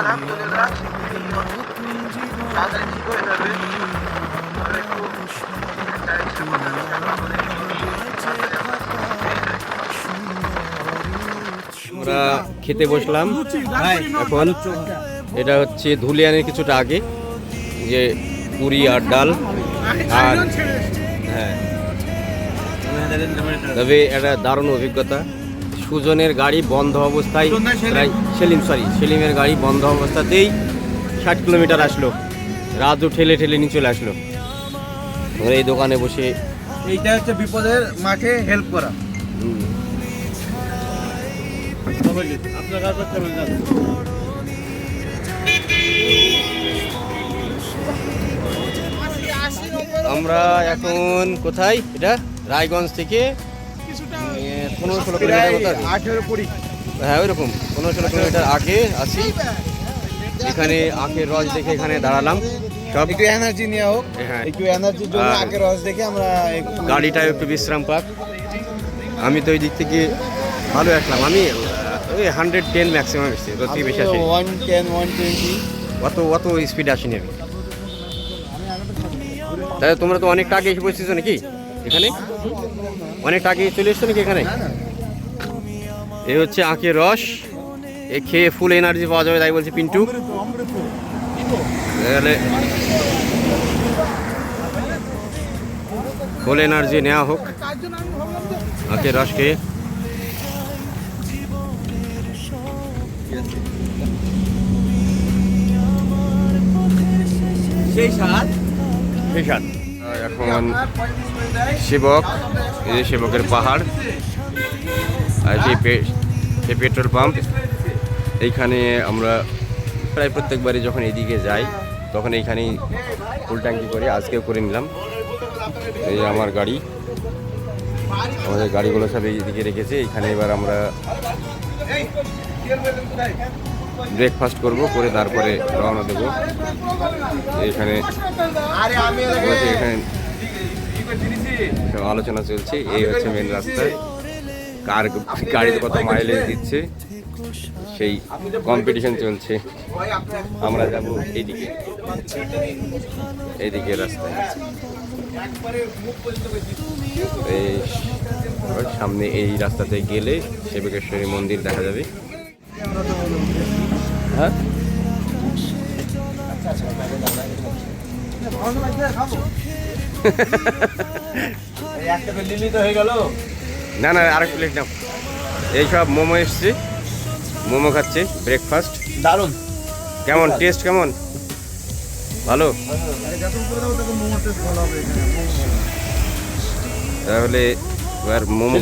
আলহামদুলিল্লাহ তাড়াতাড়ি ঠিক হয়ে যাবে। আমরা খেতে বসলাম এখন। এটা হচ্ছে ধুলিয়ানের কিছুটা আগে, যে পুরি আর ডাল। আর হ্যাঁ, তবে এটা দারুণ অভিজ্ঞতা। সুজনের গাড়ি বন্ধ অবস্থায়, সেলিমের গাড়ি বন্ধ অবস্থাতেই 60 কিলোমিটার আসলো। রাজু ঠেলে ঠেলে নিয়ে চলে আসলো। এই দোকানে বসে, এইটা হচ্ছে বিপদের মাঠে হেল্প করা। আমরা এখন কোথায়? এটা রায়গঞ্জ থেকে 15-16 কিলোমিটার মতো, 18-20। হ্যাঁ ওইরকম 15-16 কিলোমিটার আগে আছি। এখানে আখের রস দেখে এখানে দাঁড়ালাম। সব একটু এনার্জি নিয়ে হোক, হ্যাঁ, একটু এনার্জির জন্য আগে রস দেখে আমরা গাড়িটা একটু বিশ্রাম পাক। আমি তো ওই দিক থেকে ভালো আসলাম। আমি ওই 110 ম্যাক্সিমাম এসেছি, ওর থেকে বেশি আসি। 110 120 অত স্পিড আসিনি আমি। তাহলে তোমরা তো অনেকটা আগে এসে পৌঁছেছো নাকি এখানে? অনেকটা আগে চলে এসছো নাকি এখানে? এই হচ্ছে আখের রস, এ খেয়ে ফুল এনার্জি পাওয়া যাবে, তাই বলছে পিন্টু। তাহলে ফুল এনার্জি নেওয়া হোক আখের রস খেয়ে। সেই স্বাদ। এখন সেবক, এই যে সেবকের পাহাড়, আর সেই পেট্রোল পাম্প। এইখানে আমরা প্রায় প্রত্যেকবারই যখন এদিকে যাই তখন এইখানেই ফুল ট্যাঙ্কি করে, আজকেও করে নিলাম। এই আমার গাড়ি, আমাদের গাড়িগুলো সব এইদিকে রেখেছে। এইখানে এবার আমরা ব্রেকফাস্ট করব, করে তারপরে রওনা দেবো। এখানে সব আলোচনা চলছে। এই হচ্ছে মেন রাস্তা, কার গাড়িতে কত মাইলেজ দিচ্ছে সেই কম্পিটিশন চলছে। আমরা যাব এইদিকে রাস্তায়। এই সামনে এই রাস্তাতে গেলে সেবকেশ্বরী মন্দির দেখা যাবে। হ্যাঁ, না না, আরেক প্লেট নাও। এইসব মোমো এসছে, মোমো খাচ্ছে, ব্রেকফাস্ট দারুণ। কেমন টেস্ট? কেমন? ভালো। তাহলে এবার মোমো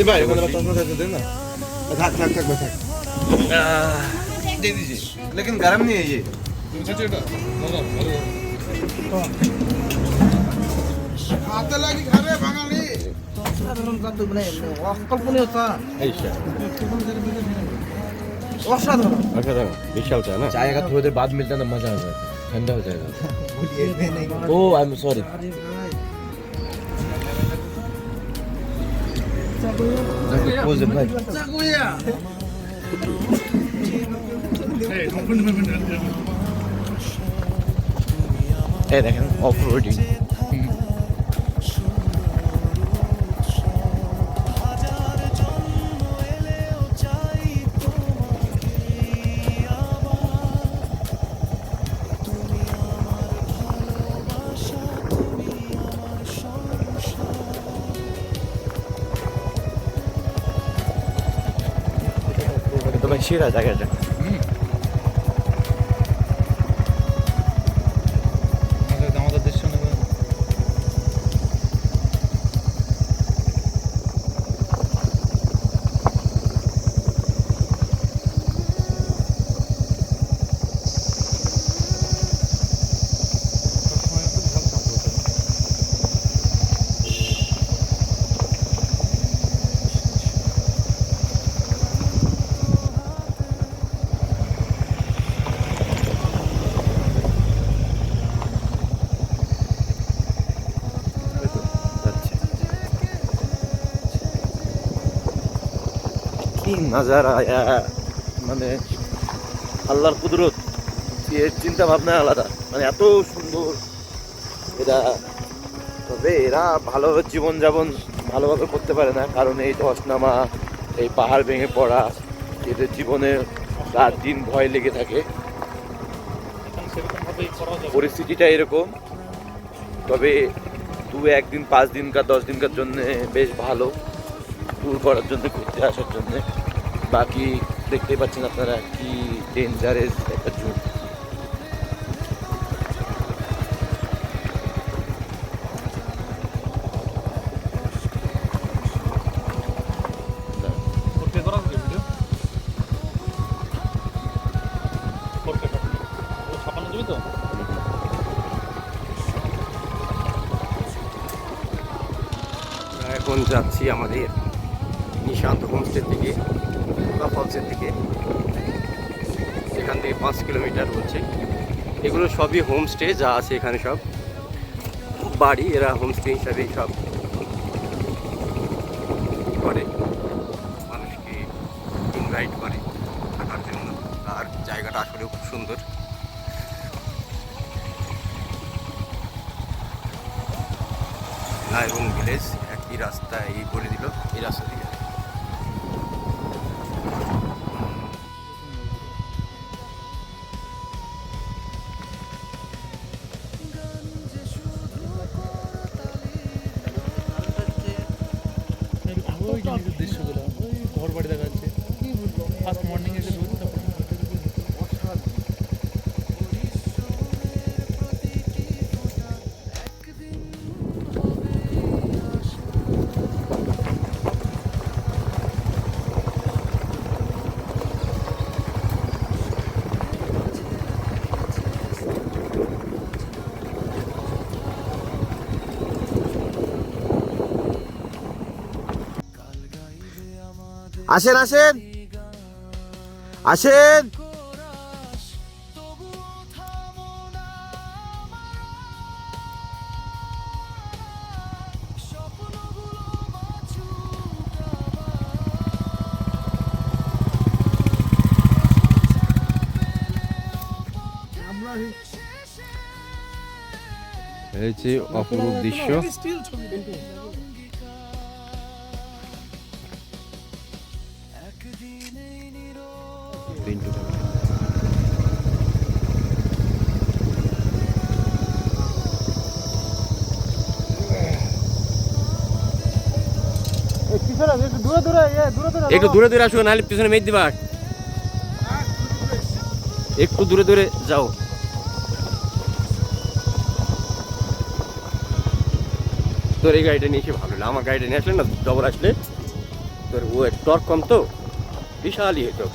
लेकिन गरम नहीं है ये। आता लगी घरे बाঙালি সাধারণ খাদ্য মানে অকল্পনীয় চা। অসাধারণ, বিশাল চা না? चाय का थोड़ी देर बाद मिलता ना मजा आ जाता, ठंडा हो जाएगा। ओ आई एम सॉरी। भाई এই দেখেন অফ রোডিং। তো ভাই সেরা জায়গাটা। আমাদের দেশ নেবে। কি নাজারা, মানে আল্লাহর কুদরত। এর চিন্তা ভাবনা আলাদা, মানে এত সুন্দর এরা। তবে এরা ভালোভাবে জীবনযাপন ভালোভাবে করতে পারে না, কারণ এই ধস নামা, এই পাহাড় ভেঙে পড়া, এদের জীবনে রাত দিন ভয় লেগে থাকে। পরিস্থিতিটা এরকম। তবে 2-1 দিন 5 দিনকার 10 দিনকার জন্য বেশ ভালো ট্যুর করার জন্য, ঘুরতে আসার জন্য। বাকি দেখতেই পাচ্ছেন আপনারা কি ডেঞ্জারাস একটা জোন। এখন যাচ্ছি আমাদের নিশান্ত হোমস্টে থেকে টুকা ফলসের দিকে। এখান থেকে 5 কিলোমিটার হচ্ছে। এগুলো সবই হোমস্টে যা আছে এখানে, সব বাড়ি। এরা হোমস্টে হিসাবেই সব করে, মানুষকে ইনভাইট করে থাকার জন্য। আর জায়গাটা আসলে খুব সুন্দর। এবং ভিলেজ একই রাস্তা এই করে দিল, এই রাস্তা থেকে। দৃশ্যগুলো ওই ঘর বাড়ি দেখা যাচ্ছে। ফার্স্ট মর্নিং এর রোদটা আসেন আসেন আসেন। এই যে অপরূপ দৃশ্য। স্টিল ছবি একটু দূরে দূরে আসো, নাহলে পিছনে মেঘ দিবা। একটু দূরে দূরে যাও। তোর এই গাড়িটা নিয়ে এসে ভালো লাগলো। আমার গাড়িটা নিয়ে আসলে না, ডবল আসলে তোর ও টর্ক কম তো, বিশালই হতো,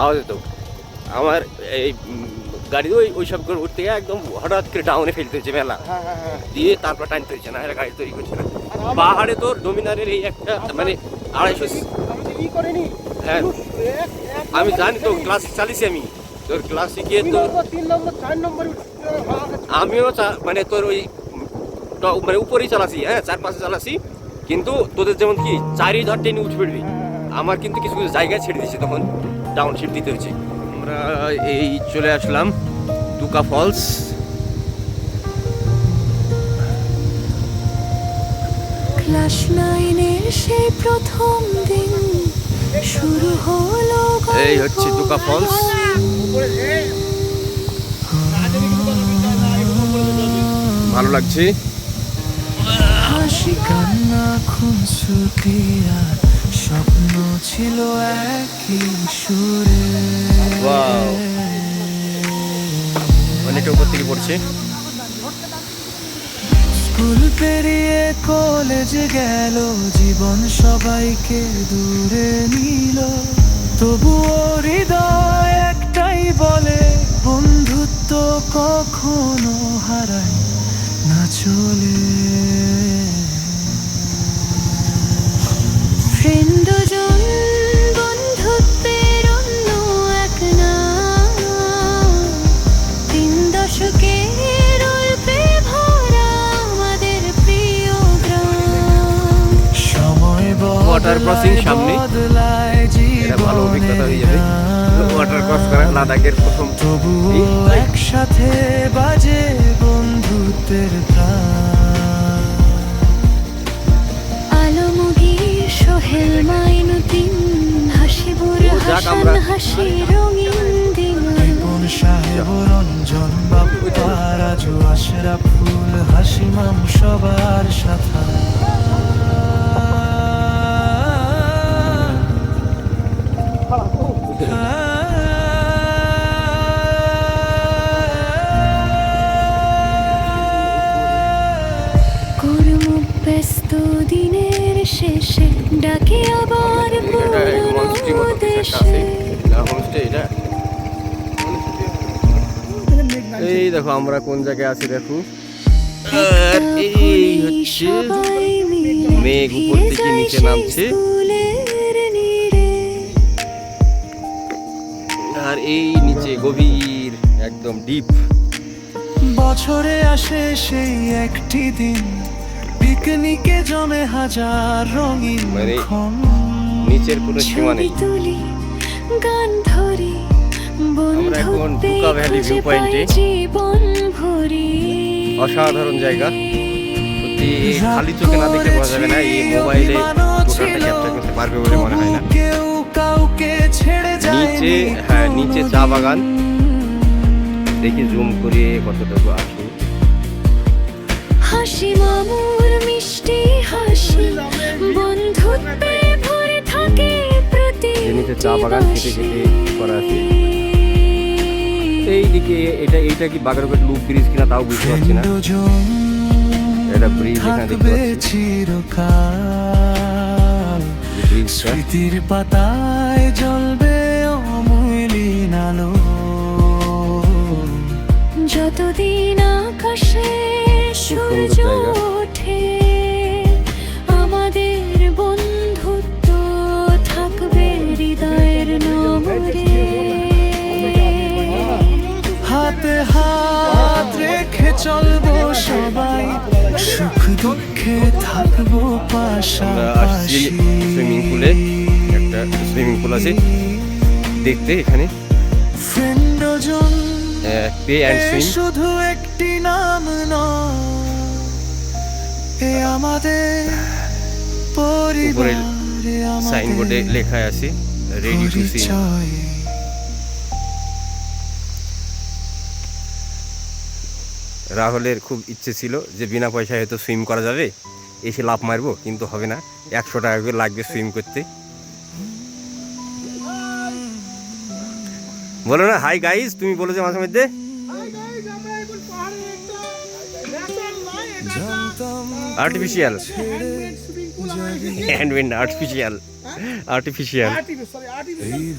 আওয়াজ হতো। আমার এই গাড়ি ওই সব করে উঠতে গিয়ে একদম হঠাৎ করে ডাউনে ফেলতে হচ্ছে মেলা দিয়ে, তারপর টানতে হচ্ছে না, গাড়ি তৈরি করছে না। পাহাড়ে তোর ডোমিনারের এই একটা মানে 250। হ্যাঁ আমি জানি তো, ক্লাসিক চালিয়েছি আমি। তোর ক্লাসিকে তো 3 নম্বর 4 নম্বর আমিও মানে তোর ওই মানে উপরেই চালাছি, হ্যাঁ 4-5 চালাছি। কিন্তু তোদের যেমন কি 4ই ধর টেনে উঠে পড়বি, আমার কিন্তু কিছু কিছু জায়গায় ছেড়ে দিয়েছে, তখন ডাউন শিফট দিতে হয়েছে। আমরা এই চলে আসলাম টুকা ফলস। ক্লাস 9-এর সেই প্রথম দিন শুরু হলো। এই হচ্ছে টুকা ফলস। ভালো লাগছে। হাসি কান্না খুনসুটি আর স্বপ্ন ছিল একই সুরে। ওয়াও, অনেকটা উপর থেকে পড়ছে। স্কুল পেরিয়ে কলেজ গেল, জীবন সবাইকে দূরে নিল, তবুও হৃদয় একটাই বলে, বন্ধুত্ব কখনো হারায় না চলে। ফ্রেন্ড দুজন বন্ধুত্বের অন্য এক নাম, 3 দশকের অল্পে ভরা আমাদের প্রিয় গ্রাম। সময় ওয়াটার ক্রসিং সামনে, বদলায় এটা ভালো অভিজ্ঞতা হয়ে যাবে। ওয়াটার ক্রস করা লাদাখের প্রথম একসাথে বাজে বন্ধুত্বের আলমগীর সোহেল মাইনুদ্দিন হাসিবুর যাক হাসান আমরা- হাসি রঙিন দিন কোন সাহেব রঞ্জন বাপ্পা রাজু আশরাফুল হাসিমাম সবার সাথে কর্মব্যস্ত দিনের শেষে ডাকে আবার এটা মনস্ট্রি পুরনো মতো কিছু একটা আছে দেশে না হোমস্টে এটা এই দেখো আমরা কোন জায়গায় আছি দেখো আর এই হচ্ছে সবাই মিলে মেঘ উপর ফিরে থেকে যায় নিচে সেই নামছে। স্কুলের নীড়ে। আর এই নিচে গভীর একদম ডিপ বছরে আসে সেই একটি দিন পিকনিকে জমে হাজার রঙিন মানে ক্ষণ। নিচের কোনো সীমা ছবি নেই তুলি গান ধরি আমরা এখন বন্ধুত্বে বুকা ভ্যালি ভিউ খুঁজে পয়েন্টে। পাই জীবন ভরি অসাধারণ জায়গা সত্যি খালি চোখে না দেখলে বোঝা যাবে না এই মোবাইলে টোটালটা ক্যাপচার করতে পারবে বলে মনে হয় না কেউ কাউকে ছেড়ে নিচে যায় হ্যাঁ নিচে চা বাগান দেখি জুম করে কতটুকু আসে হাসি মামুর মিষ্টি হাসি বন্ধুত্বে ভরে থাকে প্রতি যে নিচে চা বাগান কেটে কেটে করা আছে এইদিকে এইটা কি বাগারঘাট লুপ ব্রিজ কিনা তাও বুঝতে পারছি না এটা ব্রিজ এখানে দেখতে থাকবে পাচ্ছি চিরকাল ব্রিজটা স্মৃতির পাতায় জ্বলবে অমূল্যিন আলো যতদিন আকাশে সূর্য জায়গা। ওঠে আমাদের বন্ধুত্ব থাকবে হৃদয়ের নম্বরে হাতে হাত রেখে চলবো সবাই সুখ দুঃখে থাকবো আমরা আসছি সুইমিং পুলে একটা সুইমিং পুল আছে দেখতে এখানে ফ্রেন্ডজন পে অ্যান্ড সুইম শুধু একটি নাম নয় এ আমাদের উপরে পরিবার সাইনবোর্ডে লেখা আছে রেডি টু সুইম রাহুলের খুব ইচ্ছে ছিল যে বিনা পয়সায় হয়তো সুইম করা যাবে এসে লাফ মারবো কিন্তু হবে না 100 টাকা করে লাগবে সুইম করতে বলো না হাই গাইস তুমি বলো যে মাঝে মধ্যে আর্টিফিশিয়াল হ্যান্ডউইন্ড আর্টিফিশিয়াল আর্টিফিশিয়াল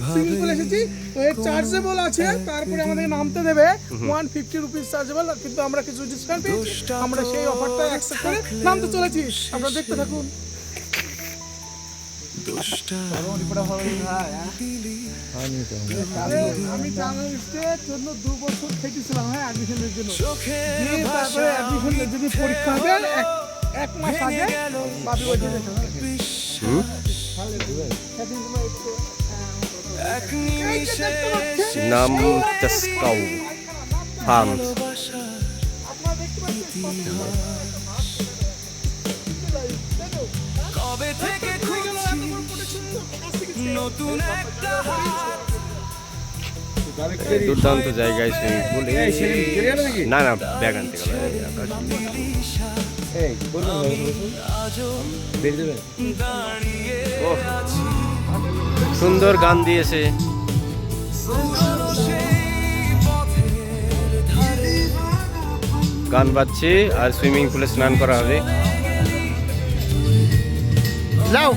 সুইমিং পুল এসেছি তো এর চার্জেবল আছে তারপরে আমাদের নামতে দেবে 150 রুপিস চার্জেবল কিন্তু আমরা কিছু ডিসকাউন্ট পেয়েছি আমরা সেই অফারটা অ্যাকসেপ্ট করে নামতে চলেছি আপনারা দেখতে থাকুন আমি জার্নালিস্টের জন্য 2 বছর খেটেছিলাম হ্যাঁ অ্যাডমিশনের জন্য দিয়ে তারপরে অ্যাডমিশনের যদি পরীক্ষা হবে এক মাস আগে বাবি বলছে যেতে হবে নাম চাস্কাউ ফার্ম কবে থেকে নতুন একটা দুর্দান্ত জায়গায় সুইমিং পুল না না ব্যাগ আনতে গেল সুন্দর গান দিয়েছে গান বাজছে আর সুইমিং পুলে স্নান করা হবে যাও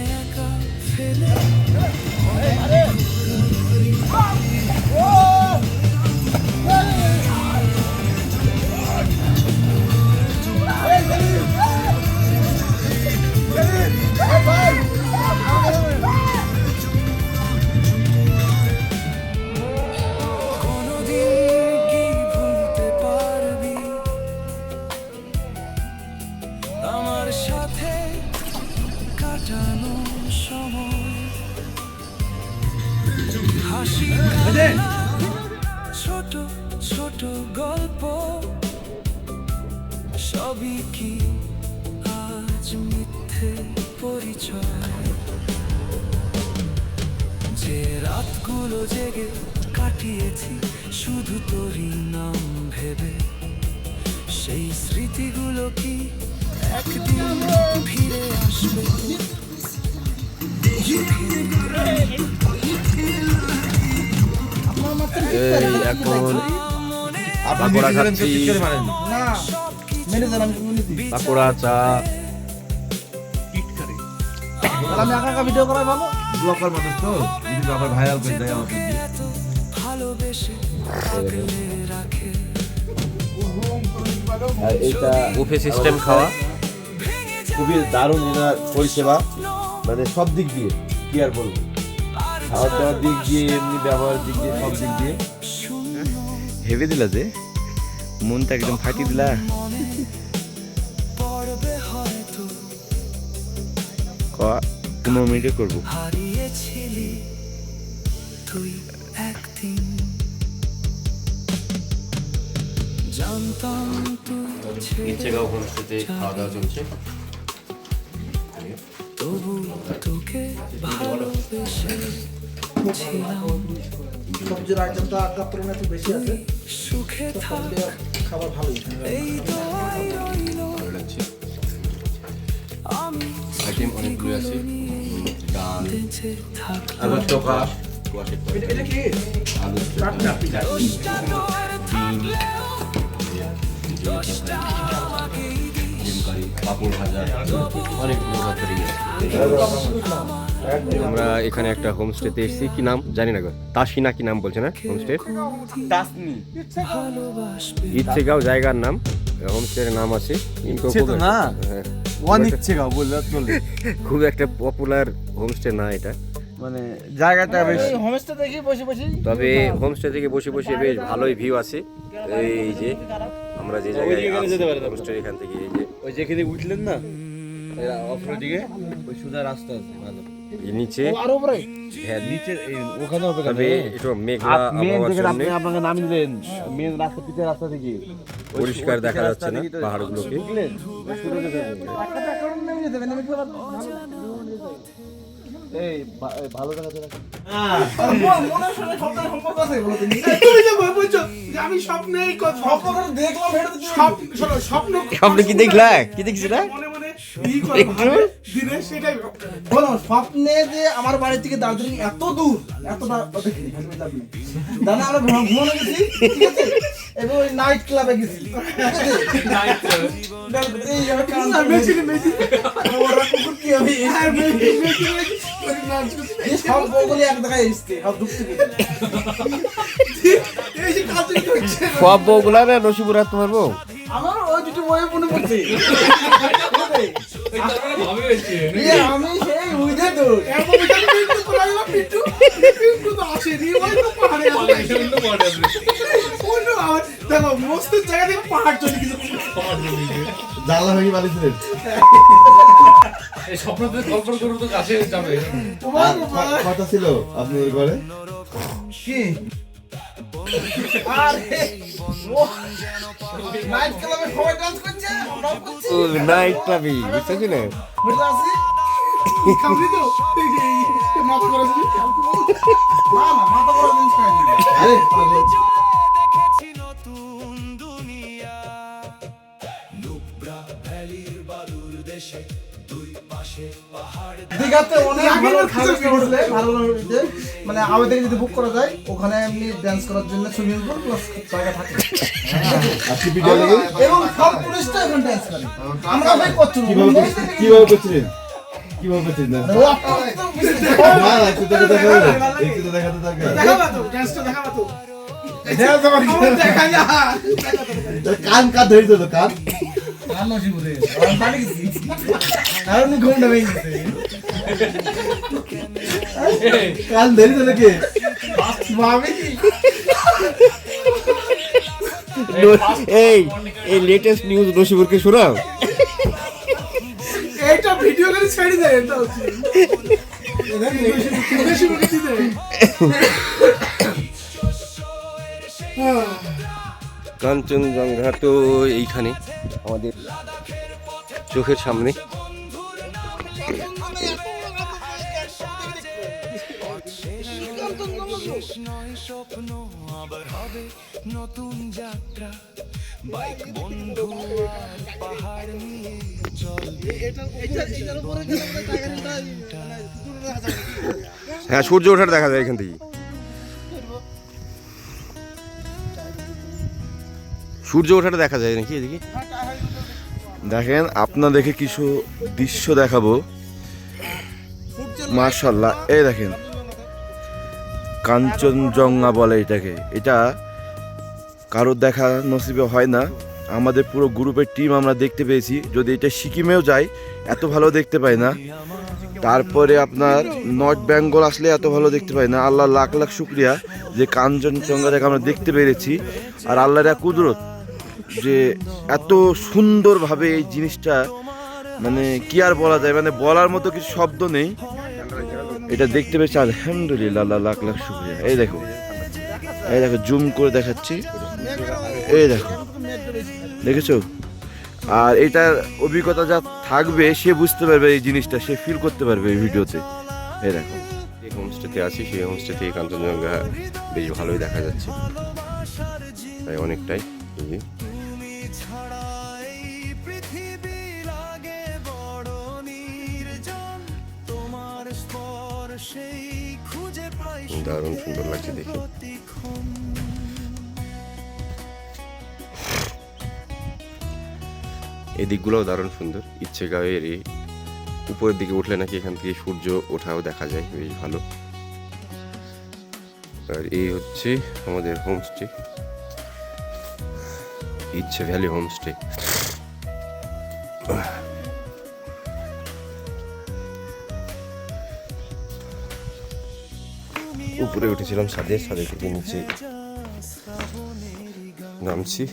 আমার সাথে কাটানো সময় হাসি ছোট ছোট গল্প সবই কি আজ মিথ্যে পরিচয়? যে রাতগুলো জেগে কাটিয়েছি শুধু তোরই নাম ভেবে, সেই স্মৃতিগুলো কি একদিন ফিরে আসবে? এই এখন পাকোড়া খাচ্ছি, পাকোড়া চা। ব্লগার মানুষ তো যদি আবার ভাইরাল করে দেয় আমাকে ভালোবেসে আগলে রাখে। আর এইটা বুফে সিস্টেম খাওয়া। খুবই দারুণ এনার পরিষেবা, মানে সব দিক দিয়ে কি আর বলবো, খাওয়া দাওয়ার দিক দিয়ে, এমনি ব্যবহারের দিক দিয়ে, সব দিক দিয়ে ভেবে দিলা যে মনটা একদম ফাটিয়ে দিলা। পড়বে হয়তো 15 মিনিটে করবো। হারিয়েছিলি তুই একদিন, জানতাম তুই ইচ্ছেগাঁও হোমস্টেতে খাওয়া দাওয়া চলছে। তবু তোকে ভালোবেসে ছিলাম। সবজির আইটেমটা আগাত্তর একটু বেশি আছে, সুখে থাক খাবার ভালোই। এই দোয়াই রইল আমি আইটেম অনেকগুলো আছে, ডাল, বেঁচে থাকলাম। আলুর চোখা, এটা কি আলুর দোষটা তোর থাকলেও দোষটা আমাকেই দিস। কারি, পাপড় ভাজা, অনেকগুলো তরকারি আছে। আমরা এখানে একটা হোমস্টেতে এসেছি, কি নাম জানি না গো, তাসিনা কি নাম বলছে না হোমস্টে? ভালোবাসবে ইচ্ছেগাঁও জায়গার নাম, হোমস্টের নাম আছে কিন্তু হ্যাঁ, অনিচ্ছেগাঁও বললে চলবে, খুব একটা পপুলার হোমস্টে না এটা, মানে জায়গাটা বেশ হোমস্টে দেখি বসে বসে তবে হোমস্টে থেকে বসে বসে বেশ ভালোই ভিউ আছে। এই যে আমরা যে জায়গায় হোমস্টে, এখান থেকে এই যে ওই যেখানে উঠলেন না অপর দিকে ওই সোজা রাস্তা আছে ভালো, এই নিচে, আর উপরে হ্যাঁ নিচে ওখানে হবে, তবে একটু মেঘলা আবহাওয়ার জন্য আপনাকে নামিয়ে দিলেন মেন রাস্তা, পিছের রাস্তা থেকে পরিষ্কার দেখা যাচ্ছে না পাহাড়গুলোকে। এই ভালো জায়গা থেকে তুমি যে বলছো যে আমি স্বপ্নেই স্বপ্ন দেখলাম, স্বপ্ন স্বপ্ন কি দেখলা? কি দেখছি না? মনে মনে ই করে দিনে সেটাই বলো স্বপ্নে যে আমার বাড়ি থেকে দার্জিলিং এত দূর, এতটা দেখিনি দাদা, আমরা ঘুমানো গেছি, ঠিক আছে, এবং ওই নাইট ক্লাবে গেছি, ঠিক আছে? এই আমার মেশিনে মেশিনে ওরা কুকুর কি হবে, এই সব বউগুলি এক জায়গায় এসছে, সব ঢুকতে গেছে। এই যে কাজ হচ্ছে সব বউগুলা না নসিপুরা তোমার বউ? আমার ওই দুটো বই মনে পড়ছে, আমি সেই বুঝে তো এমন পিন্টু তো লাগলো, পিন্টু পিন্টু তো আসেনি, ওই তো পাহাড়ে আছে অন্য আর দেখো মস্ত জায়গা থেকে পাহাড় চলে গেছে, জানলা ভেঙে পালিয়েছিলেন। এই স্বপ্নতে কল্পনা করো তো কাছে যাবে। কথা ছিল আপনার ঘরে কি আরে নাইট ক্লাবে সবাই ডান্স করছে, আমরাও করছি, ও নাইট ক্লাবই বুঝছিস না? বুঝতে পারছি? খাবি তো এই যে এই মাথা করে দিবি না না, মাথা বড় জিনিস খাইনি। আরে দেখেছি নতুন দুনিয়া, নুব্রা ভ্যালির বালুর দেশে দুই পাশে পাহাড়। দীঘাতে অনেক ভালো খাবার হোটেলে, ভালো ভালো হোটেলে, মানে আগে থেকে যদি বুক করা যায় ওখানে এমনি ডান্স করার জন্য সুইমিং পুল প্লাস জায়গা থাকে, এবং সব পুলিশটা এখন ডান্স করে, আমরা ভাই করছি কিভাবে করছিলেন? কিভাবে করছিলেন? না না একটু একটু দেখাতে দরকার, দেখাবা তো ডান্সটা দেখাবা তো দেখা যা কান কান ধরেছে তো কান, কান ধরেছে নাকি এই লেটেস্ট নিউজ নসিপুরকে শোনাও। এইটা ভিডিও করে ছেড়ে দেয়, এটা হচ্ছে বেশি মুখে দিতে কাঞ্চনজঙ্ঘা তো এইখানে আমাদের চোখের সামনে। নয় স্বপ্ন আবার হবে নতুন যাত্রা, বাইক বন্ধু আর পাহাড় নিয়ে চলবে। হ্যাঁ, সূর্য ওঠার দেখা যায় এখান থেকে। সূর্য ওঠাটা দেখা যায় নাকি এদিকে? দেখেন আপনাদেরকে কিছু দৃশ্য দেখাবো। মাশাআল্লাহ, এই দেখেন কাঞ্চনজঙ্ঘা বলে এটাকে। এটা কারোর দেখা নসিবে হয় না। আমাদের পুরো গ্রুপের টিম আমরা দেখতে পেয়েছি। যদি এটা সিকিমেও যায় এত ভালো দেখতে পাই না। তারপরে আপনার নর্থ বেঙ্গল আসলে এত ভালো দেখতে পাই না। আল্লাহ লাখ লাখ শুক্রিয়া যে কাঞ্চনজঙ্ঘাটাকে আমরা দেখতে পেরেছি। আর আল্লাহর এক কুদরত যে এত সুন্দরভাবে এই জিনিসটা, মানে কি আর বলা যায়, মানে বলার মতো কিছু শব্দ নেই। এটা দেখতে পেয়েছি, আলহামদুলিল্লাহ, আল্লাহ লাখ লাখ শুক্রিয়া। এই দেখো, এই দেখো, জুম করে দেখাচ্ছি, এই দেখো, দেখেছো? আর এটার অভিজ্ঞতা যা থাকবে সে বুঝতে পারবে এই জিনিসটা, সে ফিল করতে পারবে এই ভিডিওতে। এই দেখো, যে হোমস্টেতে আছি সেই হোমস্টে থেকে কাঞ্চনজঙ্ঘা বেশ ভালোই দেখা যাচ্ছে, তাই অনেকটাই। দারুণ সুন্দর লাগছে দেখে। এই দিকগুলোও দারুণ সুন্দর। ইচ্ছেগাঁওয়ের এই উপরের দিকে উঠলে নাকি এখান থেকে সূর্য ওঠাও দেখা যায়, বেশ ভালো। আর এই হচ্ছে আমাদের হোমস্টে, ইচ্ছে ভ্যালি হোমস্টে। উপরে উঠেছিলাম ছাদে থেকে নিচে নামছি।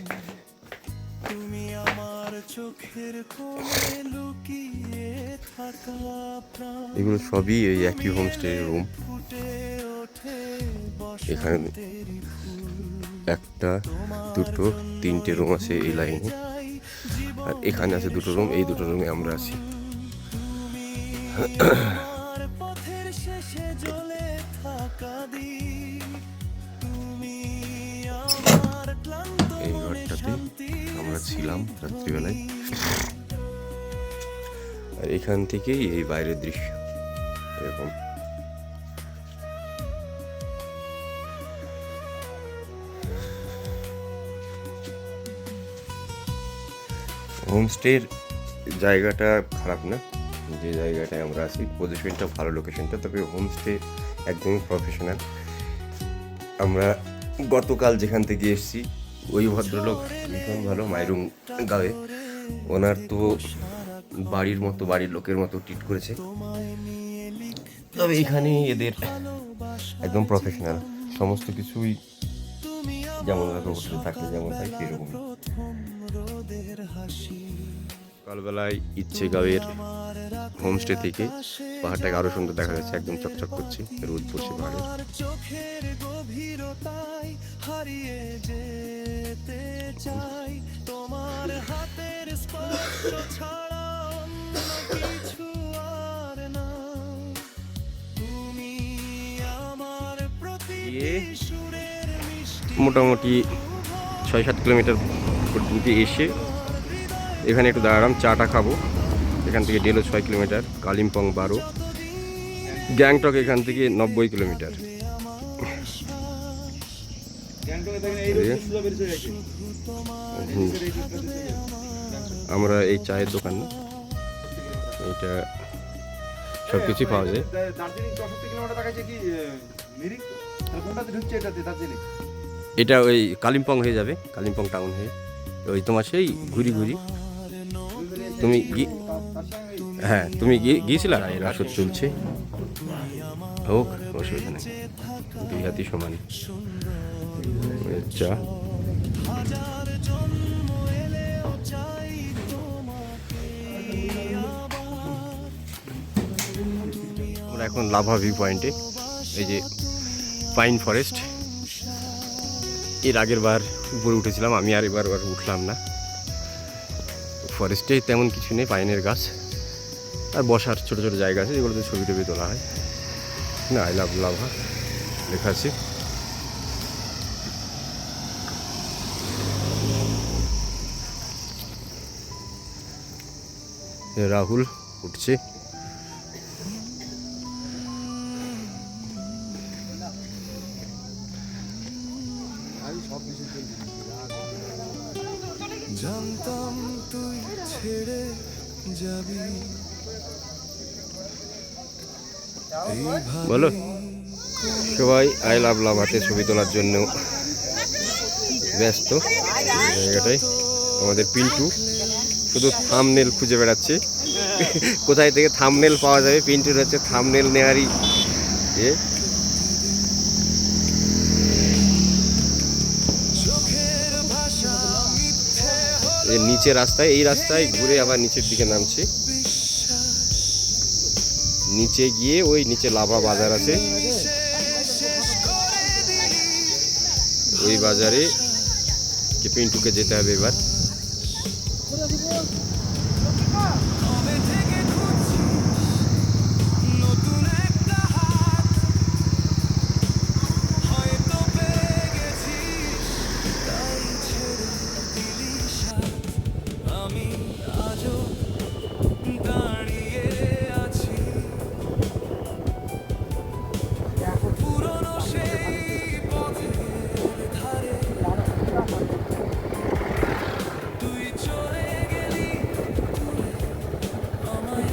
এগুলো সবই এই একই হোমস্টে রুম। এখানে একটা, দুটো, তিনটে রুম আছে এই লাইনে, আর এখানে আছে দুটো রুম। এই দুটো রুমে আমরা আছি। এই ঘরটাতে আমরা ছিলাম রাত্রিবেলায়। আর এখান থেকেই এই বাইরের দৃশ্য এরকম। হোমস্টের জায়গাটা খারাপ না, যে জায়গাটায় আমরা আছি পজিশনটা ভালো, লোকেশনটা। তবে হোমস্টে একদমই প্রফেশনাল। আমরা গতকাল যেখান থেকে এসেছি ওই ভদ্রলোক ভীষণ ভালো, মাইরুং গাঁয়ে। ওনার তো বাড়ির মতো, বাড়ির লোকের মতো ট্রিট করেছে। তবে এখানে এদের একদম প্রফেশনাল, সমস্ত কিছুই যেমনভাবে হোটেলে থাকলে যেমন হয় সেরকম। সকালবেলায় ইচ্ছেগাঁওয়ের হোমস্টে থেকে পাহাড়টাকে আরো সুন্দর দেখা যাচ্ছে, একদম চকচক করছে, রোদ পড়ছে পাহাড়ে। চোখের গভীরতায় হারিয়ে যেতে চাই, তোমার হাতের স্পর্শ ছাড়া অন্য কিছু আর না। তুমি আমার প্রতি সুরের মিষ্টি। মোটামুটি 6-7 কিলোমিটার পর্যন্ত এসে এখানে একটু দাঁড়ালাম, চাটা খাবো। এখান থেকে ডেলো 6 কিলোমিটার, কালিম্পং 12, গ্যাংটক এখান থেকে 90 কিলোমিটার। আমরা এই চায়ের দোকান, এটা সব কিছুই পাওয়া যায়। এটা ওই কালিম্পং হয়ে যাবে, কালিম্পং টাউন হয়ে ওই তোমার সেই ঘুরি ঘুরি। তুমি হ্যাঁ, তুমি গিয়েছিলে? এর আসর চলছে, হোক, অসুবিধা নেই, দুই হাতি সমান। চা আমরা এখন লাভা ভিউ পয়েন্টে। এই যে পাইন ফরেস্ট, এর আগের বার উপরে উঠেছিলাম আমি, আর এবার উঠলাম না। ফরেস্টে তেমন কিছু নেই, পাইনের গাছ আর বসার ছোট ছোট জায়গা আছে যেগুলোতে ছবি টবি তোলা হয়। না আই লাভ লাভা লেখা আছে। রাহুল উঠছে। জানতাম তুই ছেড়ে যাবি, বলো সবাই আই লাভ লাভাতে ছবি তোলার জন্য ব্যস্ত। জায়গাটায় আমাদের পিন্টু শুধু থাম্বনেল খুঁজে বেড়াচ্ছে, কোথায় থেকে থাম্বনেল পাওয়া যাবে। পিন্টুর হচ্ছে থাম্বনেল নেওয়ারই এ। এই নিচে রাস্তায়, এই রাস্তায় ঘুরে আবার নিচের দিকে নামছে। নিচে গিয়ে ওই নিচে লাভা বাজার আছে, ওই বাজারে পিন্টুকে যেতে হবে এবার। নতুন একটা হাত হয়তো পেয়ে গেছিস, তাই ছেড়ে দিলি সাথ। আমি আজও দাঁড়িয়ে আছি পুরনো সেই পথের ধারে, তুই চলে গেলি আমায়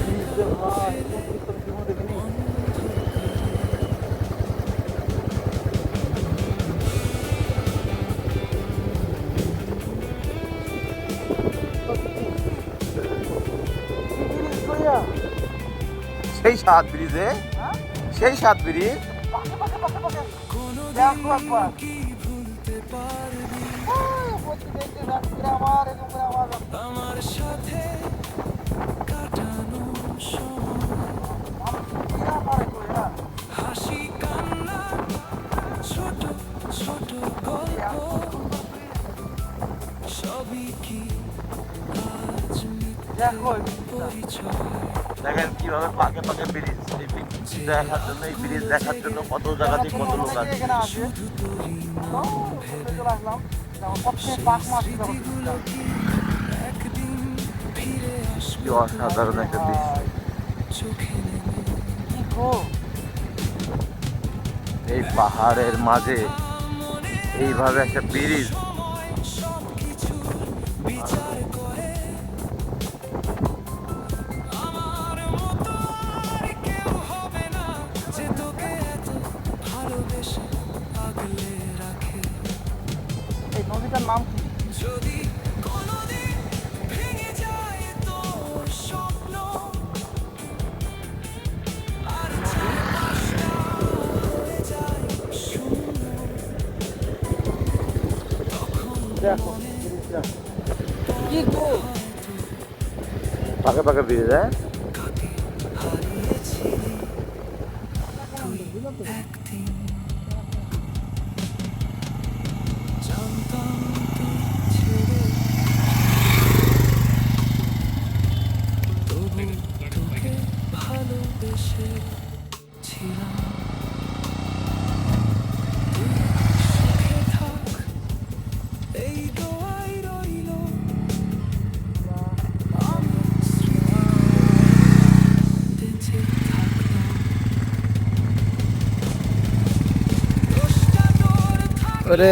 সেই 7 ব্রিজে, সেই 7 ব্রিজ কি ভুলতে পারবি আমার সাথে কাটানো সময়, হাসি কান্না ছোট ছোট গল্প সবই কি আজ পরিচয়। দেখেন কিভাবে পাকে পাকে ব্রিজ, এই ব্রিজ দেখার জন্য, এই ব্রিজ দেখার জন্য কত জায়গা থেকে কত লোক আছে। কি অসাধারণ একটা দৃশ্য। এই পাহাড়ের মাঝে এইভাবে একটা ব্রিজ, বিচার করে আমার মতো আর কেউ হবে না, যে তোকে এত ভালোবেসে আগলে রাখে। এই নদীটার নাম কি? যদি কোনোদিন ভেঙে যায় তোর স্বপ্ন আর চারপাশটা হয়ে যায় শূন্য, তখন দেখো কি গো, পাকে পাকে ব্রিজ। হ্যাঁ হারিয়েছি তুই একদিন। জানতাম তুই ছেড়ে তবু তোকে ভালোবেসে ছিলাম। তুই সুখে থাক এই দোয়াই রইল, আমি বেঁচে থাকলাম। দোষটা তোর থাক ওরে